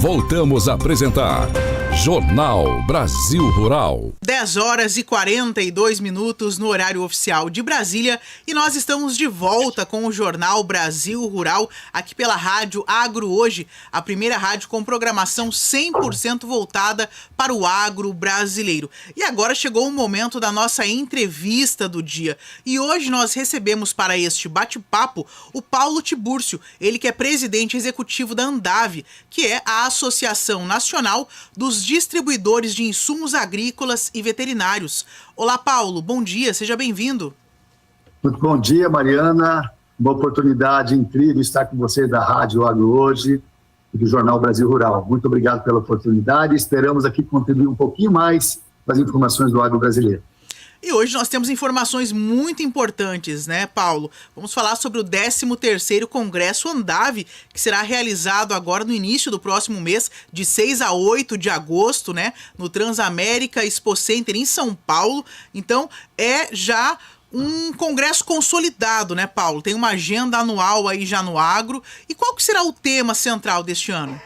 Voltamos a apresentar Jornal Brasil Rural. 10h42 no horário oficial de Brasília e nós estamos de volta com o Jornal Brasil Rural aqui pela Rádio Agro Hoje, a primeira rádio com programação 100% voltada para o agro brasileiro. E agora chegou o momento da nossa entrevista do dia e hoje nós recebemos para este bate-papo o Paulo Tibúrcio, ele que é presidente executivo da Andave, que é a Associação Nacional dos Distribuidores de Insumos Agrícolas e Veterinários. Olá, Paulo, bom dia, seja bem-vindo. Muito bom dia, Mariana. Uma oportunidade incrível estar com você da Rádio Agro Hoje e do Jornal Brasil Rural. Muito obrigado pela oportunidade. Esperamos aqui contribuir um pouquinho mais com as informações do agro brasileiro. E hoje nós temos informações muito importantes, né, Paulo? Vamos falar sobre o 13º Congresso Andave, que será realizado agora no início do próximo mês, de 6 a 8 de agosto, né, no Transamérica Expo Center em São Paulo. Então, é já um congresso consolidado, né, Paulo? Tem uma agenda anual aí já no agro. E qual que será o tema central deste ano?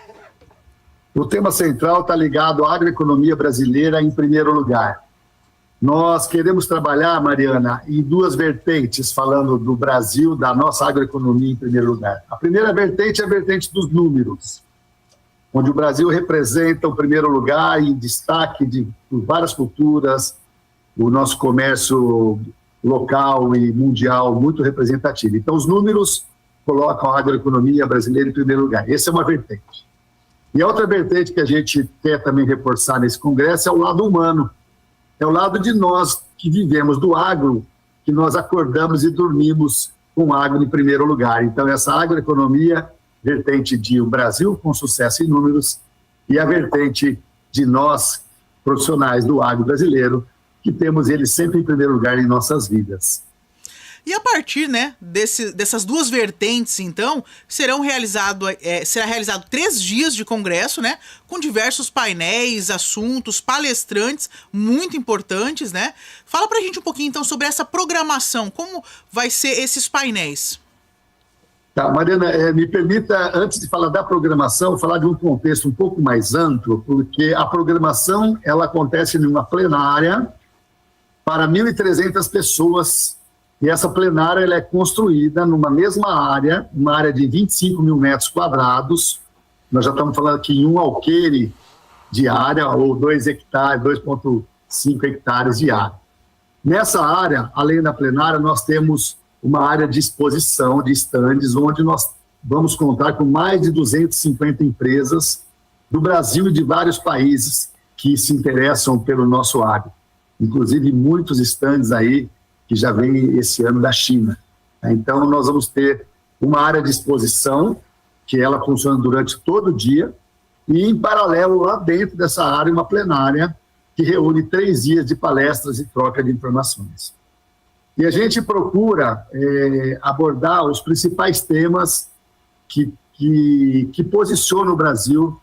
O tema central está ligado à agroeconomia brasileira em primeiro lugar. Nós queremos trabalhar, Mariana, em duas vertentes, falando do Brasil, da nossa agroeconomia em primeiro lugar. A primeira vertente é a vertente dos números, onde o Brasil representa o primeiro lugar em destaque de várias culturas, o nosso comércio local e mundial muito representativo. Então, os números colocam a agroeconomia brasileira em primeiro lugar. Essa é uma vertente. E a outra vertente que a gente quer também reforçar nesse congresso é o lado humano. É o lado de nós que vivemos do agro, que nós acordamos e dormimos com o agro em primeiro lugar. Então, essa agroeconomia, vertente de o Brasil com sucesso em números, e a vertente de nós, profissionais do agro brasileiro, que temos ele sempre em primeiro lugar em nossas vidas. E a partir, né, dessas duas vertentes, então, será realizado 3 dias de congresso, né, com diversos painéis, assuntos, palestrantes muito importantes, né? Fala pra gente um pouquinho, então, sobre essa programação, como vai ser esses painéis? Tá, Mariana, me permita, antes de falar da programação, falar de um contexto um pouco mais amplo, porque a programação, ela acontece numa plenária para 1.300 pessoas. E essa plenária ela é construída numa mesma área, uma área de 25 mil metros quadrados. Nós já estamos falando aqui em um alqueire de área, ou 2 hectares, 2,5 hectares de área. Nessa área, além da plenária, nós temos uma área de exposição, de estandes, onde nós vamos contar com mais de 250 empresas do Brasil e de vários países que se interessam pelo nosso agro. Inclusive, muitos estandes aí que já vem esse ano da China. Então, nós vamos ter uma área de exposição, que ela funciona durante todo o dia, e, em paralelo, lá dentro dessa área, uma plenária que reúne 3 dias de palestras e troca de informações. E a gente procura abordar os principais temas que posicionam o Brasil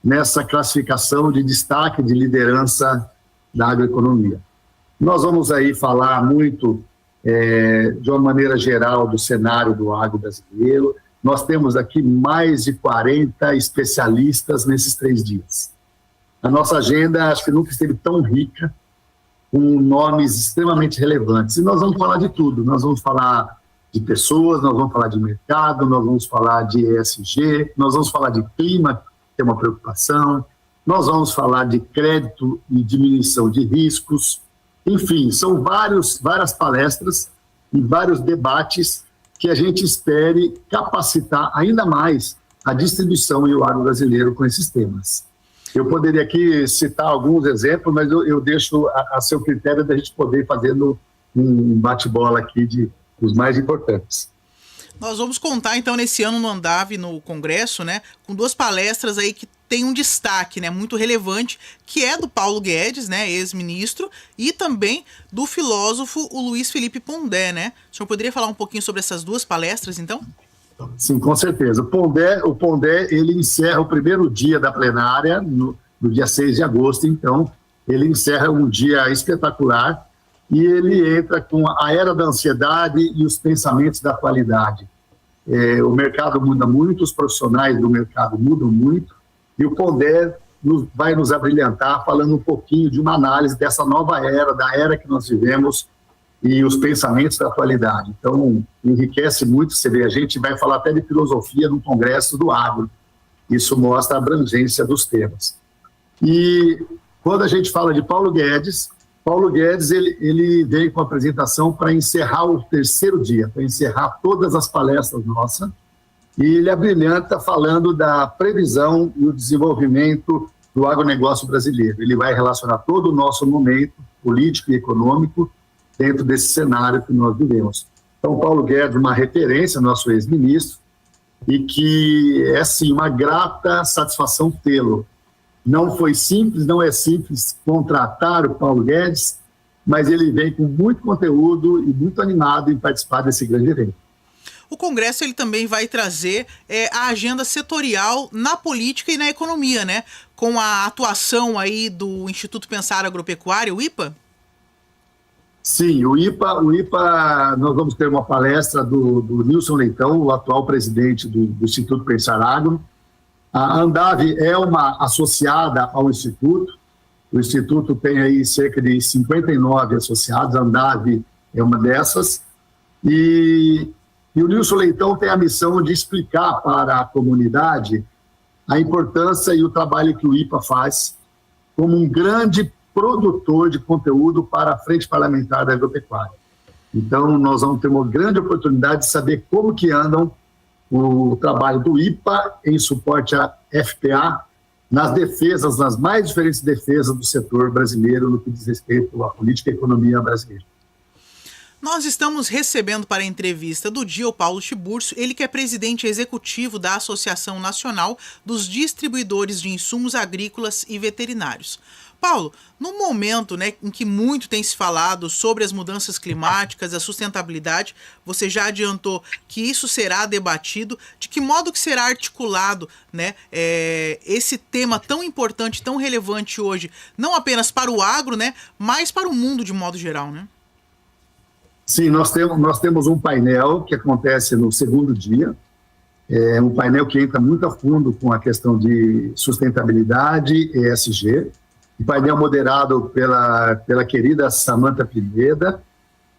nessa classificação de destaque, de liderança da agroeconomia. Nós vamos aí falar muito, de uma maneira geral, do cenário do agro brasileiro. Nós temos aqui mais de 40 especialistas nesses 3 dias. A nossa agenda, acho que nunca esteve tão rica, com nomes extremamente relevantes. E nós vamos falar de tudo. Nós vamos falar de pessoas, nós vamos falar de mercado, nós vamos falar de ESG, nós vamos falar de clima, que é uma preocupação, nós vamos falar de crédito e diminuição de riscos. Enfim, são várias palestras e vários debates que a gente espere capacitar ainda mais a distribuição e o agro brasileiro com esses temas. Eu poderia aqui citar alguns exemplos, mas eu deixo a seu critério da gente poder fazer um bate-bola aqui dos mais importantes. Nós vamos contar, então, nesse ano no Andave, no Congresso, né, com 2 palestras aí que tem um destaque, né, muito relevante, que é do Paulo Guedes, né, ex-ministro, e também do filósofo o Luiz Felipe Pondé, né? O senhor poderia falar um pouquinho sobre essas 2 palestras, então? Sim, com certeza. O Pondé, ele encerra o primeiro dia da plenária, no dia 6 de agosto, então, ele encerra um dia espetacular, e ele entra com a era da ansiedade e os pensamentos da qualidade. O mercado muda muito, os profissionais do mercado mudam muito, E o Pondé vai nos abrilhantar falando um pouquinho de uma análise dessa nova era, da era que nós vivemos e os pensamentos da atualidade. Então, enriquece muito, você vê, a gente vai falar até de filosofia no Congresso do Agro. Isso mostra a abrangência dos temas. E quando a gente fala de Paulo Guedes, ele veio com a apresentação para encerrar o terceiro dia, para encerrar todas as palestras nossas, e ele abrilhanta falando da previsão e o desenvolvimento do agronegócio brasileiro. Ele vai relacionar todo o nosso momento político e econômico dentro desse cenário que nós vivemos. Então, Paulo Guedes, uma referência, nosso ex-ministro, e que é, sim, uma grata satisfação tê-lo. Não foi simples, não é simples contratar o Paulo Guedes, mas ele vem com muito conteúdo e muito animado em participar desse grande evento. O Congresso ele também vai trazer a agenda setorial na política e na economia, né? Com a atuação aí do Instituto Pensar Agropecuário, o IPA? Sim, o IPA, nós vamos ter uma palestra do Nilson Leitão, o atual presidente do Instituto Pensar Agro. A Andave é uma associada ao Instituto. O Instituto tem aí cerca de 59 associados, a Andave é uma dessas. E o Nilson Leitão tem a missão de explicar para a comunidade a importância e o trabalho que o IPA faz como um grande produtor de conteúdo para a Frente Parlamentar da Agropecuária. Então, nós vamos ter uma grande oportunidade de saber como que andam o trabalho do IPA em suporte à FPA nas defesas, nas mais diferentes defesas do setor brasileiro no que diz respeito à política e economia brasileira. Nós estamos recebendo para a entrevista do dia o Paulo Tiburcio, ele que é presidente executivo da Associação Nacional dos Distribuidores de Insumos Agrícolas e Veterinários. Paulo, no momento, né, em que muito tem se falado sobre as mudanças climáticas, a sustentabilidade, você já adiantou que isso será debatido. De que modo que será articulado, né, esse tema tão importante, tão relevante hoje, não apenas para o agro, né, mas para o mundo de modo geral, né? Sim, nós temos um painel que acontece no segundo dia, é um painel que entra muito a fundo com a questão de sustentabilidade e ESG, um painel moderado pela querida Samantha Pineda,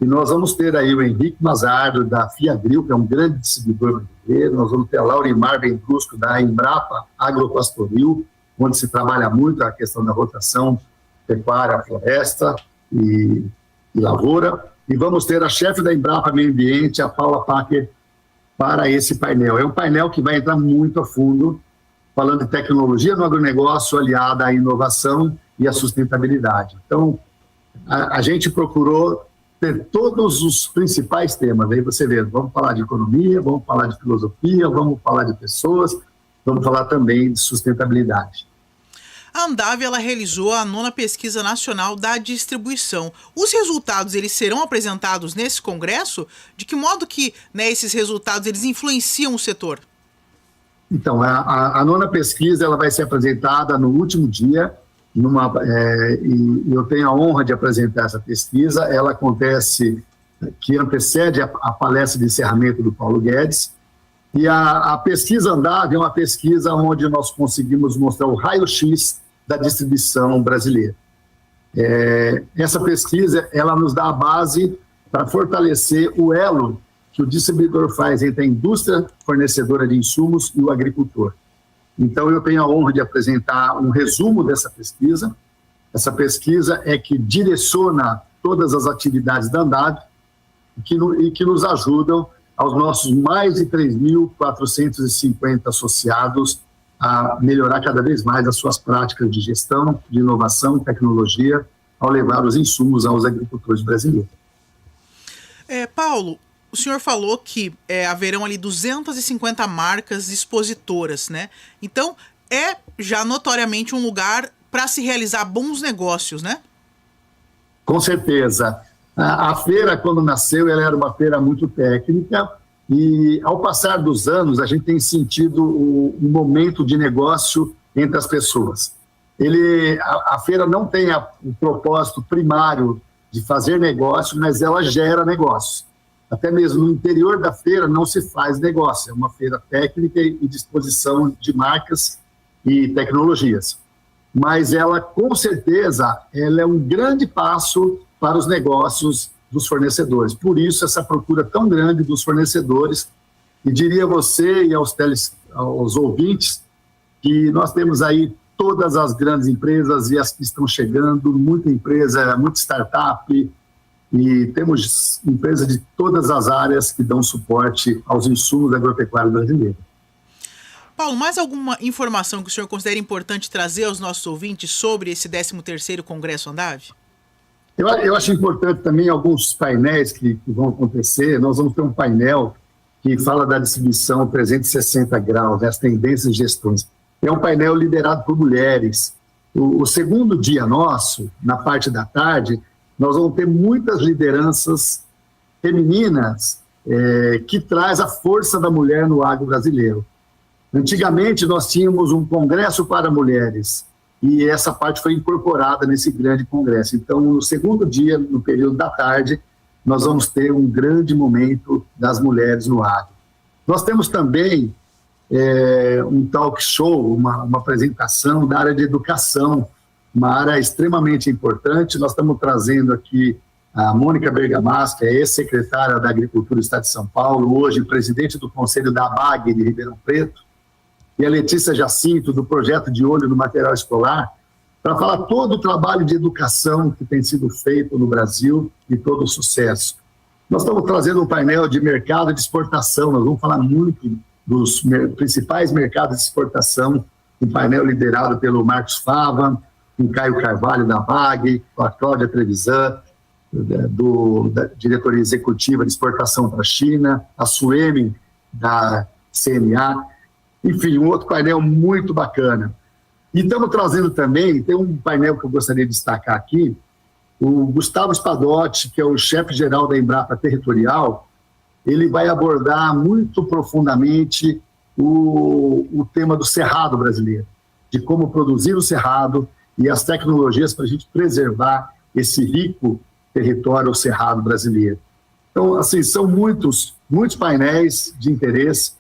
e nós vamos ter aí o Henrique Mazardo, da Fiagril, que é um grande distribuidor brasileiro, nós vamos ter a Laurimar Ventrusco, da Embrapa Agropastoril, onde se trabalha muito a questão da rotação pecuária, floresta e lavoura, e vamos ter a chefe da Embrapa Meio Ambiente, a Paula Packer, para esse painel. É um painel que vai entrar muito a fundo, falando de tecnologia no agronegócio aliada à inovação e à sustentabilidade. Então, a gente procurou ter todos os principais temas. Aí você vê, vamos falar de economia, vamos falar de filosofia, vamos falar de pessoas, vamos falar também de sustentabilidade. A Andave ela realizou a 9ª Pesquisa Nacional da Distribuição. Os resultados eles serão apresentados nesse congresso? De que modo que, né, esses resultados eles influenciam o setor? Então, a 9ª pesquisa ela vai ser apresentada no último dia, e eu tenho a honra de apresentar essa pesquisa. Ela acontece, que antecede a palestra de encerramento do Paulo Guedes, e a pesquisa Andave é uma pesquisa onde nós conseguimos mostrar o raio-x da distribuição brasileira. Essa pesquisa ela nos dá a base para fortalecer o elo que o distribuidor faz entre a indústria fornecedora de insumos e o agricultor. Então, eu tenho a honra de apresentar um resumo dessa pesquisa. Essa pesquisa é que direciona todas as atividades da Andave e que nos ajudam aos nossos mais de 3.450 associados a melhorar cada vez mais as suas práticas de gestão, de inovação e tecnologia ao levar os insumos aos agricultores brasileiros. Paulo, o senhor falou que haverão ali 250 marcas expositoras, né? Então, é já notoriamente um lugar para se realizar bons negócios, né? Com certeza. A feira, quando nasceu, ela era uma feira muito técnica e, ao passar dos anos, a gente tem sentido um momento de negócio entre as pessoas. A feira não tem o propósito primário de fazer negócio, mas ela gera negócio. Até mesmo no interior da feira não se faz negócio, é uma feira técnica e de exposição de marcas e tecnologias. Mas ela, com certeza, ela é um grande passo para os negócios dos fornecedores. Por isso, essa procura tão grande dos fornecedores. E diria a você e aos ouvintes que nós temos aí todas as grandes empresas e as que estão chegando, muita empresa, muita startup, e temos empresas de todas as áreas que dão suporte aos insumos agropecuários brasileiros. Paulo, mais alguma informação que o senhor considera importante trazer aos nossos ouvintes sobre esse 13º Congresso Andav? Eu acho importante também alguns painéis que vão acontecer. Nós vamos ter um painel que fala da distribuição 360 graus, das tendências e gestões. É um painel liderado por mulheres. O segundo dia nosso, na parte da tarde, nós vamos ter muitas lideranças femininas que traz a força da mulher no agro brasileiro. Antigamente, nós tínhamos um congresso para mulheres e essa parte foi incorporada nesse grande congresso. Então, no segundo dia, no período da tarde, nós vamos ter um grande momento das mulheres no agro. Nós temos também um talk show, uma apresentação da área de educação, uma área extremamente importante. Nós estamos trazendo aqui a Mônica Bergamasco, que é ex-secretária da Agricultura do Estado de São Paulo, hoje presidente do Conselho da ABAG de Ribeirão Preto, e a Letícia Jacinto, do Projeto de Olho no Material Escolar, para falar todo o trabalho de educação que tem sido feito no Brasil e todo o sucesso. Nós estamos trazendo um painel de mercado de exportação, nós vamos falar muito dos principais mercados de exportação, um painel liderado pelo Marcos Fava, com Caio Carvalho da BAG, com a Cláudia Trevisan, da Diretoria Executiva de Exportação para a China, a Suemi, da CNA, enfim, um outro painel muito bacana. E estamos trazendo também, tem um painel que eu gostaria de destacar aqui, o Gustavo Spadotti, que é o chefe-geral da Embrapa Territorial, ele vai abordar muito profundamente o tema do cerrado brasileiro, de como produzir o cerrado e as tecnologias para a gente preservar esse rico território, o cerrado brasileiro. Então, assim, são muitos painéis de interesse.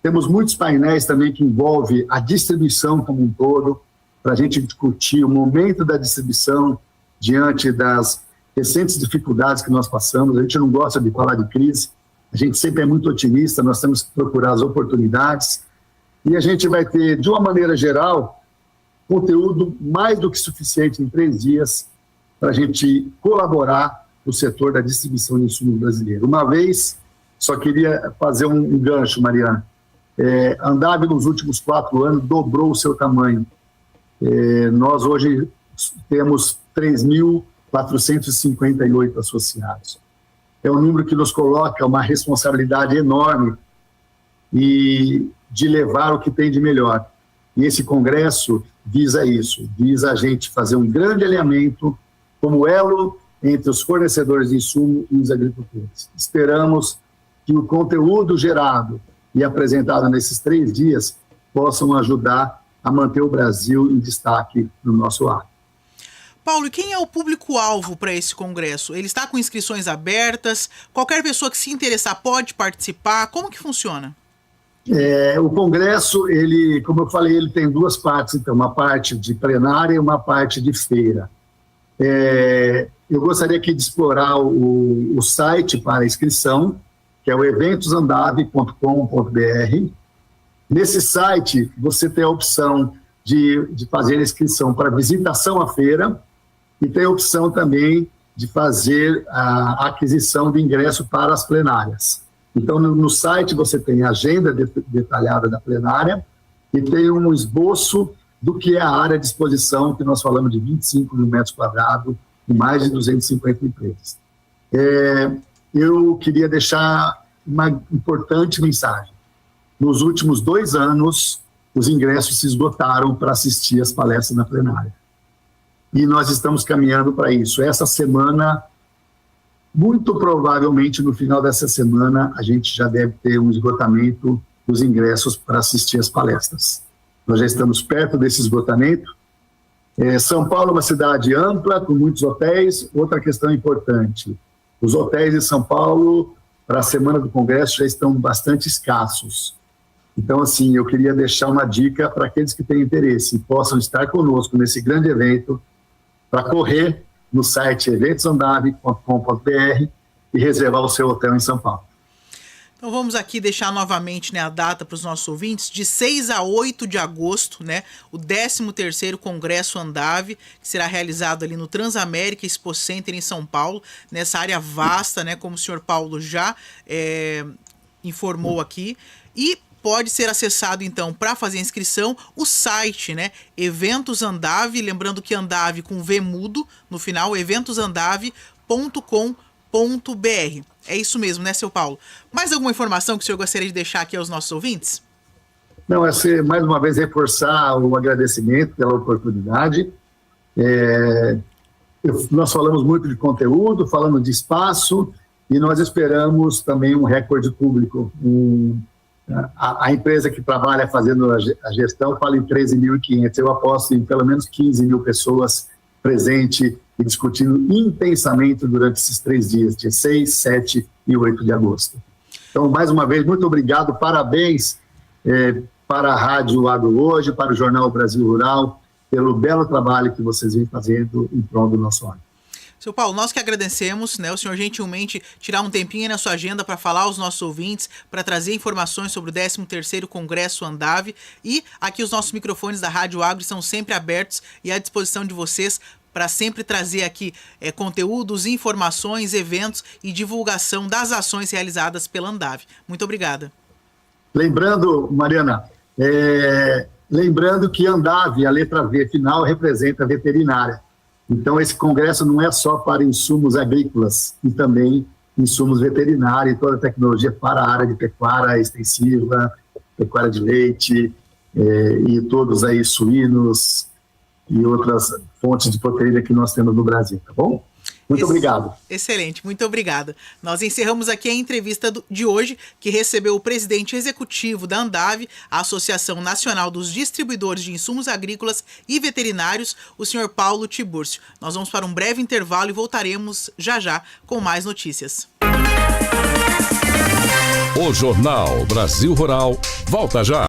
Temos muitos painéis também que envolvem a distribuição como um todo, para a gente discutir o momento da distribuição diante das recentes dificuldades que nós passamos. A gente não gosta de falar de crise, a gente sempre é muito otimista, nós temos que procurar as oportunidades. E a gente vai ter, de uma maneira geral, conteúdo mais do que suficiente em 3 dias para a gente colaborar no setor da distribuição de insumos brasileiro. Uma vez, só queria fazer um gancho, Mariana. Andav nos últimos 4 anos dobrou o seu tamanho. Nós hoje temos 3.458 associados. É um número que nos coloca uma responsabilidade enorme e de levar o que tem de melhor. E esse congresso visa isso, visa a gente fazer um grande alinhamento como elo entre os fornecedores de insumo e os agricultores. Esperamos que o conteúdo gerado e apresentado nesses 3 dias possam ajudar a manter o Brasil em destaque no nosso ar. Paulo, e quem é o público-alvo para esse congresso? Ele está com inscrições abertas? Qualquer pessoa que se interessar pode participar? Como que funciona? O congresso, ele, como eu falei, ele tem 2 partes, então, uma parte de plenária e uma parte de feira. Eu gostaria aqui de explorar o site para inscrição, que é o eventosandav.com.br. Nesse site, você tem a opção de fazer a inscrição para visitação à feira e tem a opção também de fazer a aquisição de ingresso para as plenárias. Então, no site você tem a agenda detalhada da plenária e tem um esboço do que é a área de exposição, que nós falamos de 25 mil metros quadrados e mais de 250 empresas. Eu queria deixar uma importante mensagem. Nos últimos 2 anos, os ingressos se esgotaram para assistir as palestras na plenária. E nós estamos caminhando para isso. Essa semana, muito provavelmente no final dessa semana, a gente já deve ter um esgotamento dos ingressos para assistir as palestras. Nós já estamos perto desse esgotamento. São Paulo é uma cidade ampla, com muitos hotéis. Outra questão importante, os hotéis de São Paulo, para a semana do Congresso, já estão bastante escassos. Então, assim, eu queria deixar uma dica para aqueles que têm interesse e possam estar conosco nesse grande evento, para correr no site eventosandave.com.br e reservar o seu hotel em São Paulo. Então vamos aqui deixar novamente, né, a data para os nossos ouvintes, de 6 a 8 de agosto, né, o 13º Congresso Andave, que será realizado ali no Transamérica Expo Center em São Paulo, nessa área vasta, né, como o senhor Paulo já informou aqui, e pode ser acessado, então, para fazer a inscrição, o site, né, Eventos Andave, lembrando que Andave com V mudo no final, eventosandave.com.br. É isso mesmo, né, seu Paulo? Mais alguma informação que o senhor gostaria de deixar aqui aos nossos ouvintes? Não, é mais uma vez reforçar o agradecimento pela oportunidade. Nós falamos muito de conteúdo, falamos de espaço, e nós esperamos também um recorde público. A empresa que trabalha fazendo a gestão fala em 13.500. Eu aposto em pelo menos 15 mil pessoas presentes e discutindo intensamente durante esses 3 dias, dia 6, 7 e 8 de agosto. Então, mais uma vez, muito obrigado, parabéns para a Rádio Agro Hoje, para o Jornal Brasil Rural, pelo belo trabalho que vocês vêm fazendo em prol do nosso ano. Seu Paulo, nós que agradecemos, né, o senhor gentilmente tirar um tempinho aí na sua agenda para falar aos nossos ouvintes, para trazer informações sobre o 13º Congresso Andave, e aqui os nossos microfones da Rádio Agro estão sempre abertos e à disposição de vocês para sempre trazer aqui conteúdos, informações, eventos e divulgação das ações realizadas pela Andave. Muito obrigada. Lembrando, Mariana, lembrando que Andave, a letra V final, representa veterinária. Então, esse congresso não é só para insumos agrícolas, e também insumos veterinários e toda a tecnologia para a área de pecuária extensiva, pecuária de leite, e todos aí suínos e outras fontes de proteína que nós temos no Brasil, tá bom? Muito obrigado. Excelente, muito obrigada. Nós encerramos aqui a entrevista de hoje, que recebeu o presidente executivo da Andave, a Associação Nacional dos Distribuidores de Insumos Agrícolas e Veterinários, o senhor Paulo Tiburcio. Nós vamos para um breve intervalo e voltaremos já com mais notícias. O Jornal Brasil Rural volta já.